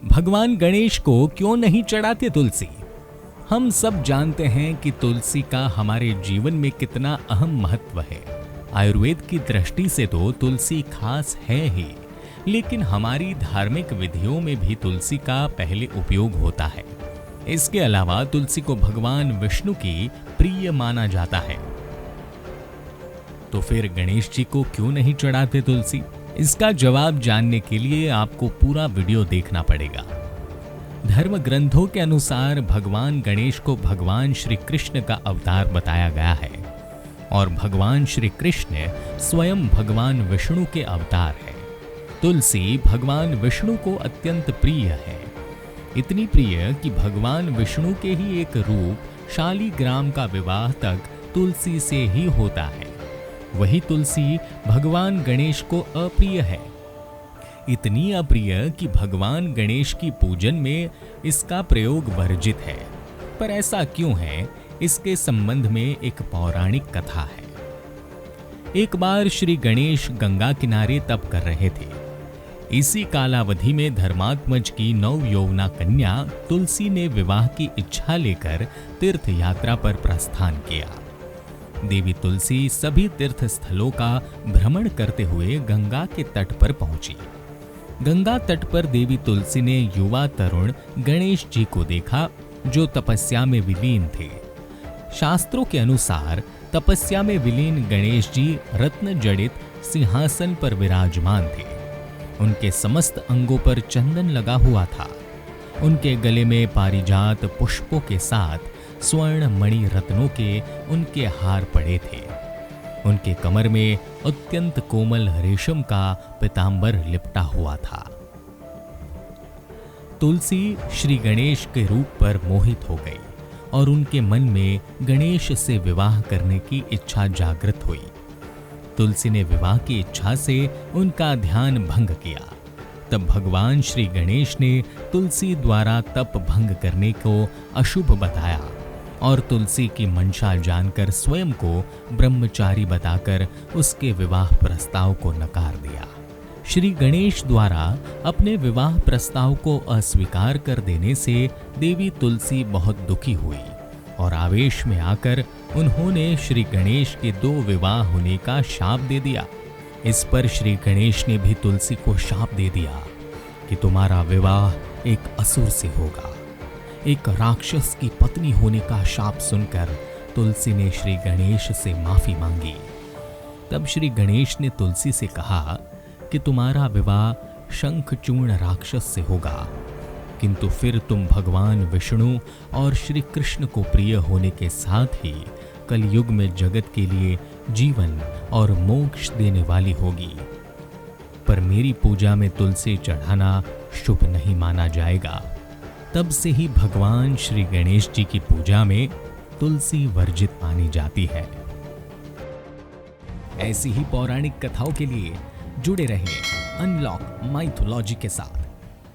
भगवान गणेश को क्यों नहीं चढ़ाते तुलसी? हम सब जानते हैं कि तुलसी का हमारे जीवन में कितना अहम महत्व है। आयुर्वेद की दृष्टि से तो तुलसी खास है ही, लेकिन हमारी धार्मिक विधियों में भी तुलसी का पहले उपयोग होता है। इसके अलावा तुलसी को भगवान विष्णु की प्रिय माना जाता है। तो फिर गणेश जी को क्यों नहीं चढ़ाते तुलसी? इसका जवाब जानने के लिए आपको पूरा वीडियो देखना पड़ेगा। धर्म ग्रंथों के अनुसार भगवान गणेश को भगवान श्री कृष्ण का अवतार बताया गया है और भगवान श्री कृष्ण स्वयं भगवान विष्णु के अवतार है। तुलसी भगवान विष्णु को अत्यंत प्रिय है, इतनी प्रिय कि भगवान विष्णु के ही एक रूप शालिग्राम का विवाह तक तुलसी से ही होता है। वही तुलसी भगवान गणेश को अप्रिय है, इतनी अप्रिय कि भगवान गणेश की पूजन में इसका प्रयोग वर्जित है। पर ऐसा क्यों है, इसके संबंध में एक पौराणिक कथा है। एक बार श्री गणेश गंगा किनारे तप कर रहे थे। इसी कालावधि में धर्मात्मज की नवयौवना कन्या तुलसी ने विवाह की इच्छा लेकर तीर्थ यात्रा पर प्रस्थान किया। देवी तुलसी सभी तीर्थ स्थलों का भ्रमण करते हुए गंगा के तट पर पहुंची। गंगा तट पर देवी तुलसी ने युवा तरुण गणेश जी को देखा, जो तपस्या में विलीन थे। शास्त्रों के अनुसार तपस्या में विलीन गणेश जी रत्न जड़ित सिंहासन पर विराजमान थे। उनके समस्त अंगों पर चंदन लगा हुआ था। उनके गले में पारिजात पुष्पों के साथ स्वर्ण मणि रत्नों के उनके हार पड़े थे। उनके कमर में अत्यंत कोमल रेशम का पीतांबर लिपटा हुआ था। तुलसी श्री गणेश के रूप पर मोहित हो गई और उनके मन में गणेश से विवाह करने की इच्छा जागृत हुई। तुलसी ने विवाह की इच्छा से उनका ध्यान भंग किया। तब भगवान श्री गणेश ने तुलसी द्वारा तप भंग करने को अशुभ बताया और तुलसी की मंशा जानकर स्वयं को ब्रह्मचारी बताकर उसके विवाह प्रस्ताव को नकार दिया। श्री गणेश द्वारा अपने विवाह प्रस्ताव को अस्वीकार कर देने से देवी तुलसी बहुत दुखी हुई और आवेश में आकर उन्होंने श्री गणेश के 2 विवाह होने का शाप दे दिया। इस पर श्री गणेश ने भी तुलसी को शाप दे दिया कि तुम्हारा विवाह एक असुर से होगा। एक राक्षस की पत्नी होने का शाप सुनकर तुलसी ने श्री गणेश से माफी मांगी। तब श्री गणेश ने तुलसी से कहा कि तुम्हारा विवाह शंखचूर्ण राक्षस से होगा, किंतु फिर तुम भगवान विष्णु और श्री कृष्ण को प्रिय होने के साथ ही कलयुग में जगत के लिए जीवन और मोक्ष देने वाली होगी। पर मेरी पूजा में तुलसी चढ़ाना शुभ नहीं माना जाएगा। तब से ही भगवान श्री गणेश जी की पूजा में तुलसी वर्जित मानी जाती है। ऐसी ही पौराणिक कथाओं के लिए जुड़े रहिए अनलॉक माइथोलॉजी के साथ।